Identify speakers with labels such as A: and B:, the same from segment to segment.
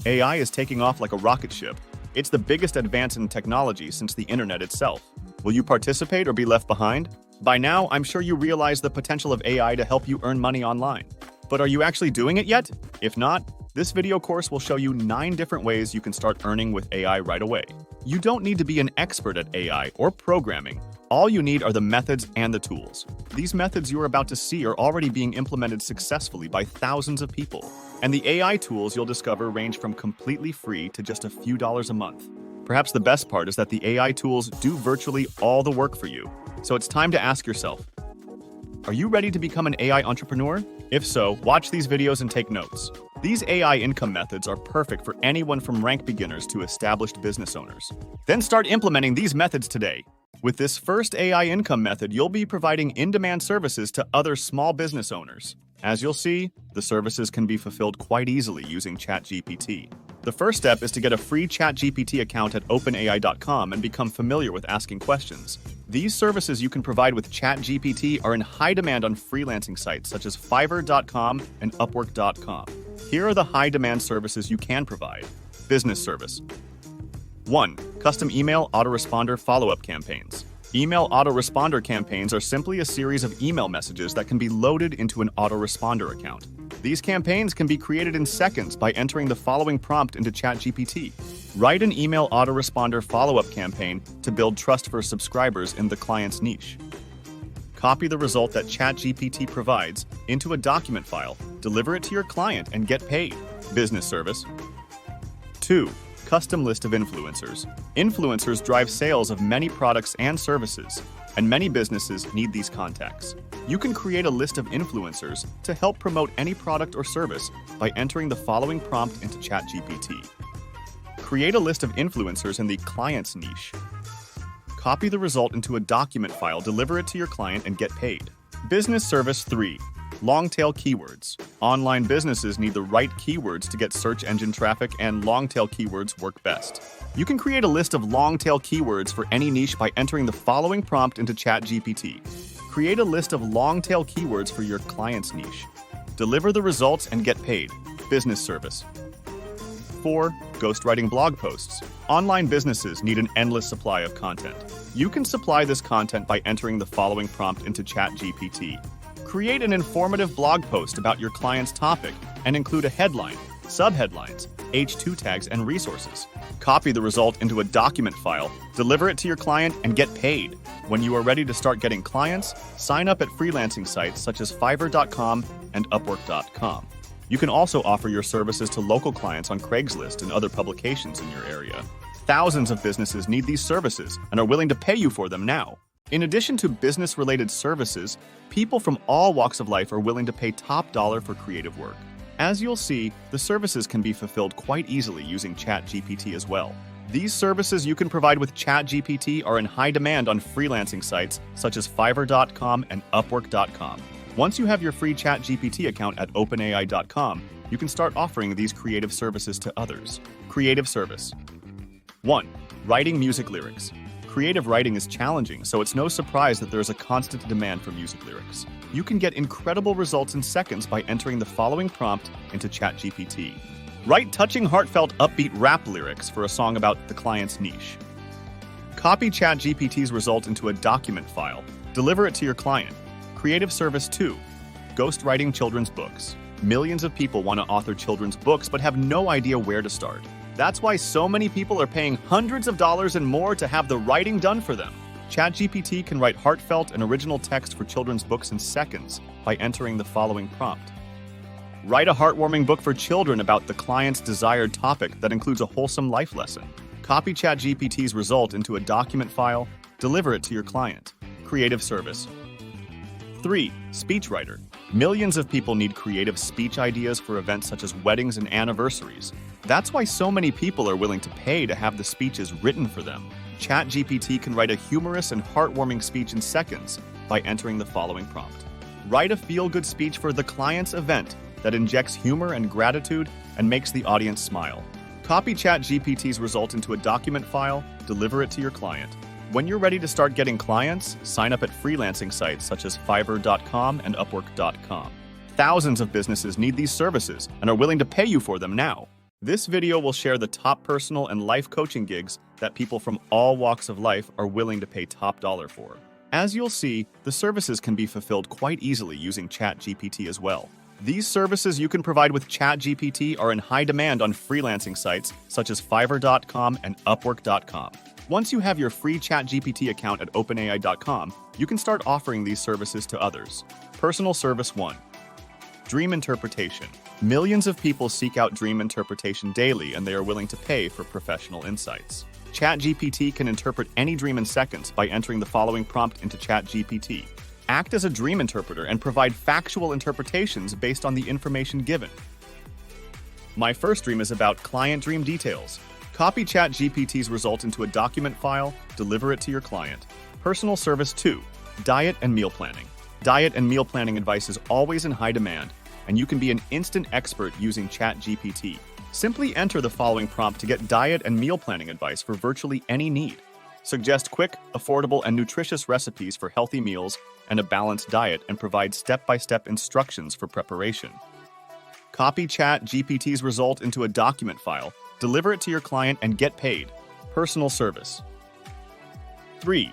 A: AI is taking off like a rocket ship. It's the biggest advance in technology since the internet itself. Will you participate or be left behind? By now, I'm sure you realize the potential of AI to help you earn money online. But are you actually doing it yet? If not, this video course will show you 9 different ways you can start earning with AI right away. You don't need to be an expert at AI or programming. All you need are the methods and the tools. These methods you are about to see are already being implemented successfully by thousands of people. And the AI tools you'll discover range from completely free to just a few dollars a month. Perhaps the best part is that the AI tools do virtually all the work for you. So it's time to ask yourself, are you ready to become an AI entrepreneur? If so, watch these videos and take notes. These AI income methods are perfect for anyone from rank beginners to established business owners. Then start implementing these methods today. With this first AI income method, you'll be providing in-demand services to other small business owners. As you'll see, the services can be fulfilled quite easily using ChatGPT. The first step is to get a free ChatGPT account at openai.com and become familiar with asking questions. These services you can provide with ChatGPT are in high demand on freelancing sites such as Fiverr.com and Upwork.com. Here are the high-demand services you can provide. Business service. 1. Custom email autoresponder follow-up campaigns. Email autoresponder campaigns are simply a series of email messages that can be loaded into an autoresponder account. These campaigns can be created in seconds by entering the following prompt into ChatGPT. Write an email autoresponder follow-up campaign to build trust for subscribers in the client's niche. Copy the result that ChatGPT provides into a document file, deliver it to your client, and get paid. Business service. 2. Custom list of influencers. Influencers drive sales of many products and services, and many businesses need these contacts. You can create a list of influencers to help promote any product or service by entering the following prompt into ChatGPT. Create a list of influencers in the client's niche. Copy the result into a document file, deliver it to your client, and get paid. Business service 3. Long-tail keywords. Online businesses need the right keywords to get search engine traffic, and long-tail keywords work best. You can create a list of long-tail keywords for any niche by entering the following prompt into ChatGPT. Create a list of long-tail keywords for your client's niche. Deliver the results and get paid. Business service. 4. Ghostwriting blog posts. Online businesses need an endless supply of content. You can supply this content by entering the following prompt into ChatGPT. Create an informative blog post about your client's topic and include a headline, subheadlines, H2 tags, and resources. Copy the result into a document file, deliver it to your client, and get paid. When you are ready to start getting clients, sign up at freelancing sites such as Fiverr.com and Upwork.com. You can also offer your services to local clients on Craigslist and other publications in your area. Thousands of businesses need these services and are willing to pay you for them now. In addition to business-related services, people from all walks of life are willing to pay top dollar for creative work. As you'll see, the services can be fulfilled quite easily using ChatGPT as well. These services you can provide with ChatGPT are in high demand on freelancing sites such as Fiverr.com and Upwork.com. Once you have your free ChatGPT account at openai.com, you can start offering these creative services to others. Creative service. 1. Writing music lyrics. Creative writing is challenging, so it's no surprise that there is a constant demand for music lyrics. You can get incredible results in seconds by entering the following prompt into ChatGPT. Write touching, heartfelt, upbeat rap lyrics for a song about the client's niche. Copy ChatGPT's result into a document file. Deliver it to your client. Creative service 2. Ghostwriting children's books. Millions of people want to author children's books but have no idea where to start. That's why so many people are paying hundreds of dollars and more to have the writing done for them. ChatGPT can write heartfelt and original text for children's books in seconds by entering the following prompt. Write a heartwarming book for children about the client's desired topic that includes a wholesome life lesson. Copy ChatGPT's result into a document file, deliver it to your client. Creative service. 3. Speechwriter. Millions of people need creative speech ideas for events such as weddings and anniversaries. That's why so many people are willing to pay to have the speeches written for them. ChatGPT can write a humorous and heartwarming speech in seconds by entering the following prompt. Write a feel-good speech for the client's event that injects humor and gratitude and makes the audience smile. Copy ChatGPT's result into a document file, deliver it to your client. When you're ready to start getting clients, sign up at freelancing sites such as Fiverr.com and Upwork.com. Thousands of businesses need these services and are willing to pay you for them now. This video will share the top personal and life coaching gigs that people from all walks of life are willing to pay top dollar for. As you'll see, the services can be fulfilled quite easily using ChatGPT as well. These services you can provide with ChatGPT are in high demand on freelancing sites such as Fiverr.com and Upwork.com. Once you have your free ChatGPT account at OpenAI.com, you can start offering these services to others. Personal Service 1. Dream Interpretation. Millions of people seek out dream interpretation daily, and they are willing to pay for professional insights. ChatGPT can interpret any dream in seconds by entering the following prompt into ChatGPT. Act as a dream interpreter and provide factual interpretations based on the information given. My first dream is about client dream details. Copy ChatGPT's result into a document file, deliver it to your client. Personal Service 2. Diet and meal planning. Diet and meal planning advice is always in high demand, and you can be an instant expert using ChatGPT. Simply enter the following prompt to get diet and meal planning advice for virtually any need. Suggest quick, affordable, and nutritious recipes for healthy meals and a balanced diet, and provide step-by-step instructions for preparation. Copy ChatGPT's result into a document file, deliver it to your client, and get paid. Personal Service 3.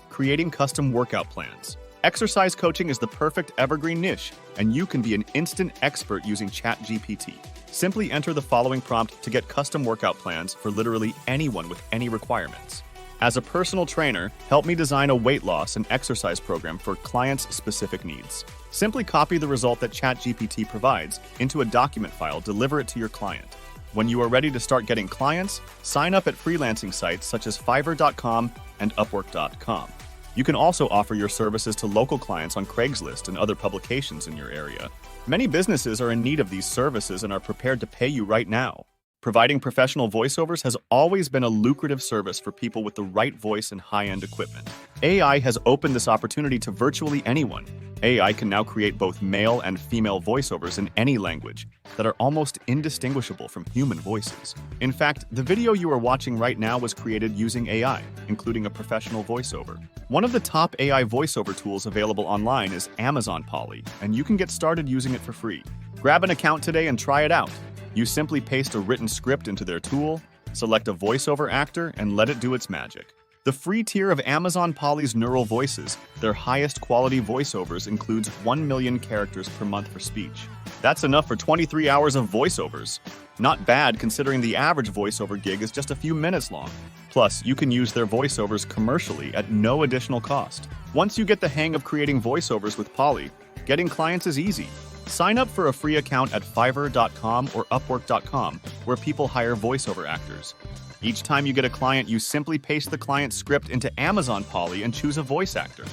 A: Creating custom workout plans. Exercise coaching is the perfect evergreen niche, and you can be an instant expert using ChatGPT. Simply enter the following prompt to get custom workout plans for literally anyone with any requirements. As a personal trainer, help me design a weight loss and exercise program for clients' specific needs. Simply copy the result that ChatGPT provides into a document file, deliver it to your client. When you are ready to start getting clients, sign up at freelancing sites such as Fiverr.com and Upwork.com. You can also offer your services to local clients on Craigslist and other publications in your area. Many businesses are in need of these services and are prepared to pay you right now. Providing professional voiceovers has always been a lucrative service for people with the right voice and high-end equipment. AI has opened this opportunity to virtually anyone. AI can now create both male and female voiceovers in any language that are almost indistinguishable from human voices. In fact, the video you are watching right now was created using AI, including a professional voiceover. One of the top AI voiceover tools available online is Amazon Polly, and you can get started using it for free. Grab an account today and try it out. You simply paste a written script into their tool, select a voiceover actor, and let it do its magic. The free tier of Amazon Polly's Neural Voices, their highest quality voiceovers, includes 1 million characters per month for speech. That's enough for 23 hours of voiceovers. Not bad considering the average voiceover gig is just a few minutes long. Plus, you can use their voiceovers commercially at no additional cost. Once you get the hang of creating voiceovers with Polly, getting clients is easy. Sign up for a free account at Fiverr.com or Upwork.com, where people hire voiceover actors. Each time you get a client, you simply paste the client's script into Amazon Polly and choose a voice actor.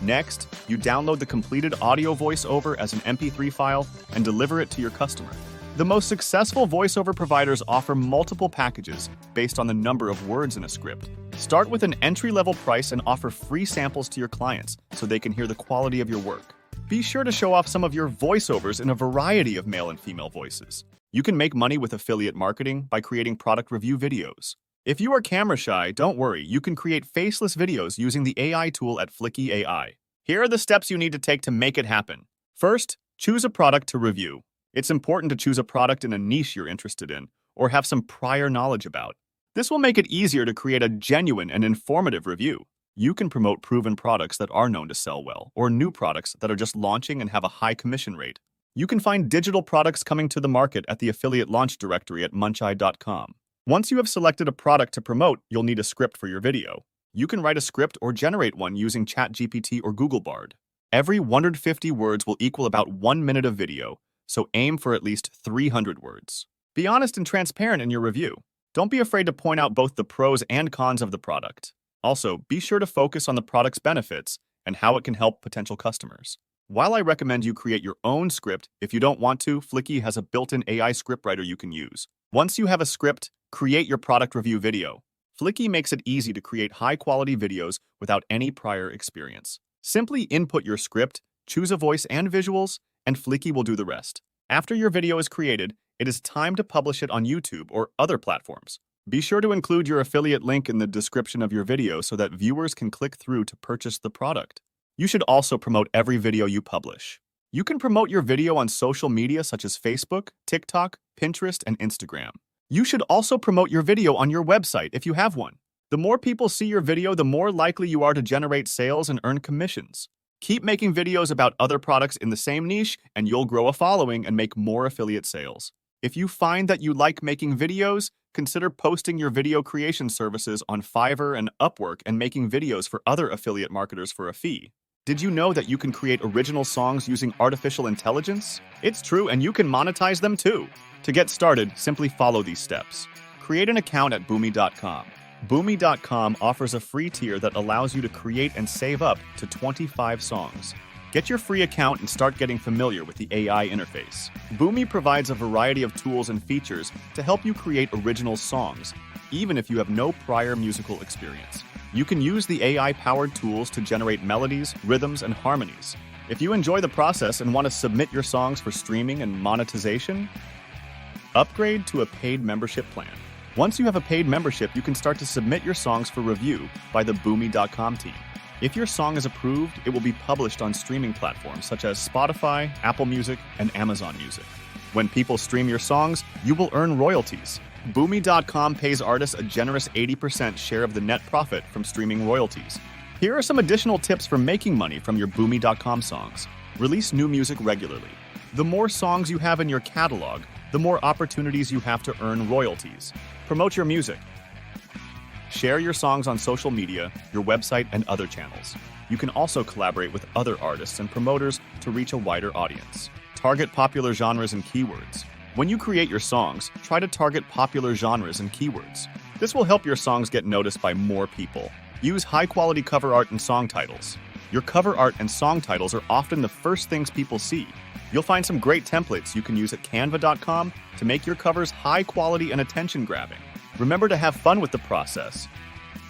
A: Next, you download the completed audio voiceover as an MP3 file and deliver it to your customer. The most successful voiceover providers offer multiple packages based on the number of words in a script. Start with an entry-level price and offer free samples to your clients so they can hear the quality of your work. Be sure to show off some of your voiceovers in a variety of male and female voices. You can make money with affiliate marketing by creating product review videos. If you are camera shy, don't worry, you can create faceless videos using the AI tool at Flicky AI. Here are the steps you need to take to make it happen. First, choose a product to review. It's important to choose a product in a niche you're interested in or have some prior knowledge about. This will make it easier to create a genuine and informative review. You can promote proven products that are known to sell well, or new products that are just launching and have a high commission rate. You can find digital products coming to the market at the affiliate launch directory at Monetize.com. Once you have selected a product to promote, you'll need a script for your video. You can write a script or generate one using ChatGPT or Google Bard. Every 150 words will equal about 1 minute of video, so aim for at least 300 words. Be honest and transparent in your review. Don't be afraid to point out both the pros and cons of the product. Also, be sure to focus on the product's benefits and how it can help potential customers. While I recommend you create your own script, if you don't want to, Flicky has a built-in AI scriptwriter you can use. Once you have a script, create your product review video. Flicky makes it easy to create high-quality videos without any prior experience. Simply input your script, choose a voice and visuals, and Flicky will do the rest. After your video is created, it is time to publish it on YouTube or other platforms. Be sure to include your affiliate link in the description of your video so that viewers can click through to purchase the product. You should also promote every video you publish. You can promote your video on social media such as Facebook, TikTok, Pinterest, and Instagram. You should also promote your video on your website if you have one. The more people see your video, the more likely you are to generate sales and earn commissions. Keep making videos about other products in the same niche, and you'll grow a following and make more affiliate sales. If you find that you like making videos, consider posting your video creation services on Fiverr and Upwork and making videos for other affiliate marketers for a fee. Did you know that you can create original songs using artificial intelligence? It's true, and you can monetize them too. To get started, simply follow these steps. Create an account at Boomi.com. Boomi.com offers a free tier that allows you to create and save up to 25 songs. Get your free account and start getting familiar with the AI interface. Boomi provides a variety of tools and features to help you create original songs, even if you have no prior musical experience. You can use the AI-powered tools to generate melodies, rhythms, and harmonies. If you enjoy the process and want to submit your songs for streaming and monetization, upgrade to a paid membership plan. Once you have a paid membership, you can start to submit your songs for review by the Boomi.com team. If your song is approved, it will be published on streaming platforms such as Spotify, Apple Music, and Amazon Music. When people stream your songs, you will earn royalties. Boomi.com pays artists a generous 80% share of the net profit from streaming royalties. Here are some additional tips for making money from your Boomi.com songs. Release new music regularly. The more songs you have in your catalog, the more opportunities you have to earn royalties. Promote your music. Share your songs on social media, your website, and other channels. You can also collaborate with other artists and promoters to reach a wider audience. Target popular genres and keywords. When you create your songs, try to target popular genres and keywords. This will help your songs get noticed by more people. Use high-quality cover art and song titles. Your cover art and song titles are often the first things people see. You'll find some great templates you can use at canva.com to make your covers high quality and attention-grabbing. Remember to have fun with the process.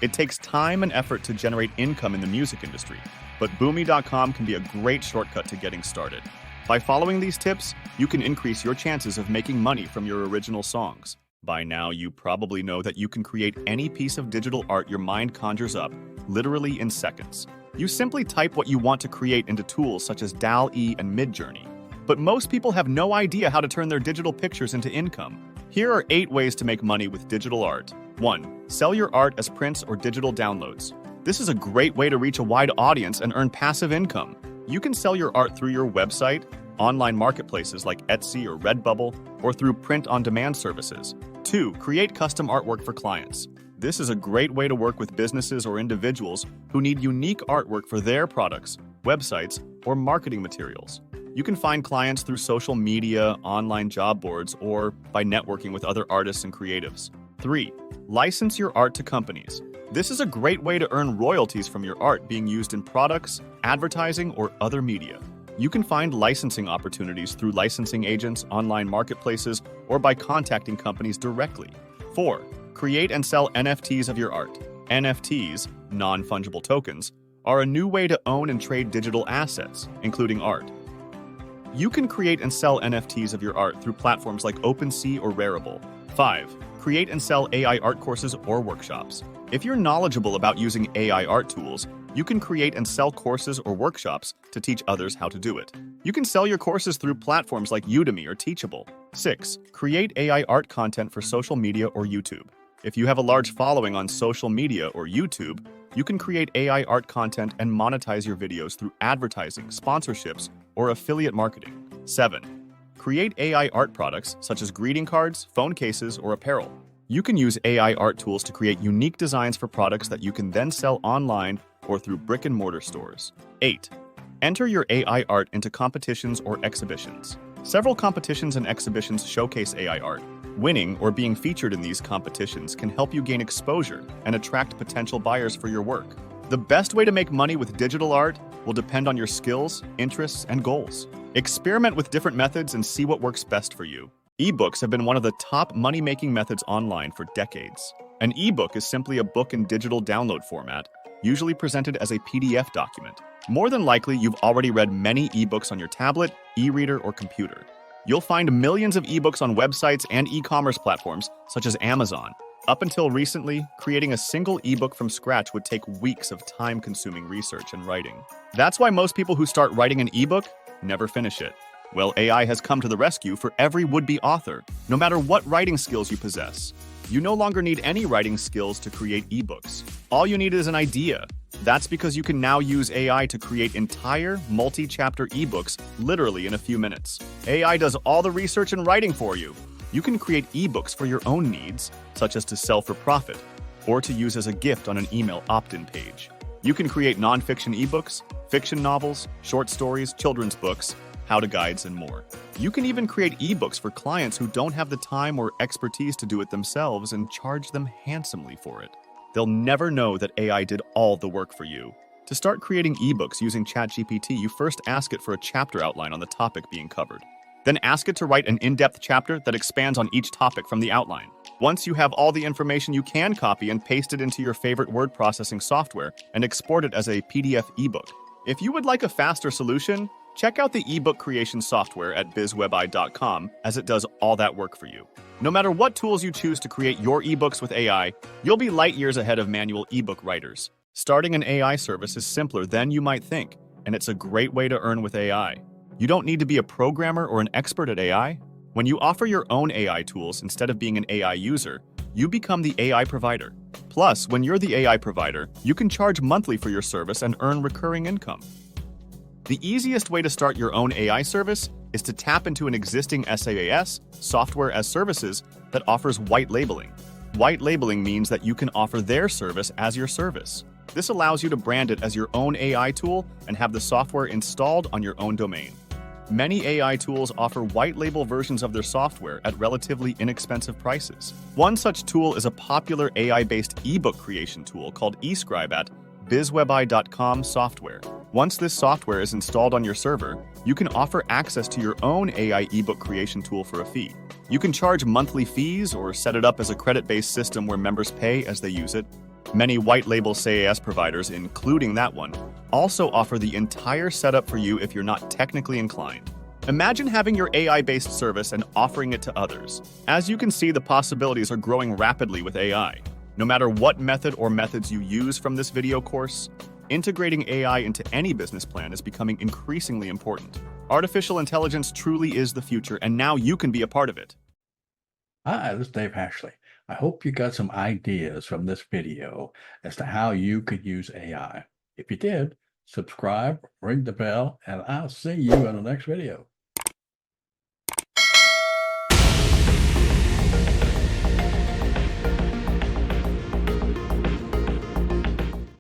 A: It takes time and effort to generate income in the music industry, but Boomi.com can be a great shortcut to getting started. By following these tips, you can increase your chances of making money from your original songs. By now, you probably know that you can create any piece of digital art your mind conjures up, literally in seconds. You simply type what you want to create into tools such as DALL-E and Midjourney. But most people have no idea how to turn their digital pictures into income. Here are 8 ways to make money with digital art. 1. Sell your art as prints or digital downloads. This is a great way to reach a wide audience and earn passive income. You can sell your art through your website, online marketplaces like Etsy or Redbubble, or through print-on-demand services. 2. Create custom artwork for clients. This is a great way to work with businesses or individuals who need unique artwork for their products, websites, or marketing materials. You can find clients through social media, online job boards, or by networking with other artists and creatives. 3. License your art to companies. This is a great way to earn royalties from your art being used in products, advertising, or other media. You can find licensing opportunities through licensing agents, online marketplaces, or by contacting companies directly. 4. Create and sell NFTs of your art. NFTs, non-fungible tokens, are a new way to own and trade digital assets, including art. You can create and sell NFTs of your art through platforms like OpenSea or Rarible. 5. Create and sell AI art courses or workshops. If you're knowledgeable about using AI art tools, you can create and sell courses or workshops to teach others how to do it. You can sell your courses through platforms like Udemy or Teachable. 6. Create AI art content for social media or YouTube. If you have a large following on social media or YouTube, you can create AI art content and monetize your videos through advertising, sponsorships, or affiliate marketing. 7. Create AI art products such as greeting cards, phone cases, or apparel. You can use AI art tools to create unique designs for products that you can then sell online or through brick-and-mortar stores. 8. Enter your AI art into competitions or exhibitions. Several competitions and exhibitions showcase AI art. Winning or being featured in these competitions can help you gain exposure and attract potential buyers for your work. The best way to make money with digital art will depend on your skills, interests, and goals. Experiment with different methods and see what works best for you. Ebooks have been one of the top money-making methods online for decades. An ebook is simply a book in digital download format, usually presented as a PDF document. More than likely, you've already read many ebooks on your tablet, e-reader, or computer. You'll find millions of ebooks on websites and e-commerce platforms such as Amazon. Up until recently, creating a single ebook from scratch would take weeks of time-consuming research and writing. That's why most people who start writing an ebook never finish it. Well, AI has come to the rescue for every would-be author, no matter what writing skills you possess. You no longer need any writing skills to create ebooks. All you need is an idea. That's because you can now use AI to create entire, multi-chapter ebooks literally in a few minutes. AI does all the research and writing for you. You can create ebooks for your own needs, such as to sell for profit, or to use as a gift on an email opt-in page. You can create nonfiction ebooks, fiction novels, short stories, children's books, how-to guides, and more. You can even create ebooks for clients who don't have the time or expertise to do it themselves and charge them handsomely for it. They'll never know that AI did all the work for you. To start creating ebooks using ChatGPT, you first ask it for a chapter outline on the topic being covered. Then ask it to write an in-depth chapter that expands on each topic from the outline. Once you have all the information, you can copy and paste it into your favorite word processing software and export it as a PDF ebook. If you would like a faster solution, check out the ebook creation software at bizwebi.com, as it does all that work for you. No matter what tools you choose to create your ebooks with AI, you'll be light years ahead of manual ebook writers. Starting an AI service is simpler than you might think, and it's a great way to earn with AI. You don't need to be a programmer or an expert at AI. When you offer your own AI tools instead of being an AI user, you become the AI provider. Plus, when you're the AI provider, you can charge monthly for your service and earn recurring income. The easiest way to start your own AI service is to tap into an existing SaaS, software as services, that offers white labeling. White labeling means that you can offer their service as your service. This allows you to brand it as your own AI tool and have the software installed on your own domain. Many AI tools offer white label versions of their software at relatively inexpensive prices. One such tool is a popular AI-based ebook creation tool called eScribe at bizwebi.com software. Once this software is installed on your server, you can offer access to your own AI ebook creation tool for a fee. You can charge monthly fees or set it up as a credit-based system where members pay as they use it. Many white label SaaS providers, including that one, also offer the entire setup for you if you're not technically inclined. Imagine having your AI-based service and offering it to others. As you can see, the possibilities are growing rapidly with AI. No matter what method or methods you use from this video course, integrating AI into any business plan is becoming increasingly important. Artificial intelligence truly is the future, and now you can be a part of it.
B: Hi, this is Dave Ashley. I hope you got some ideas from this video as to how you could use AI. If you did, subscribe, ring the bell, and I'll see you in the next video.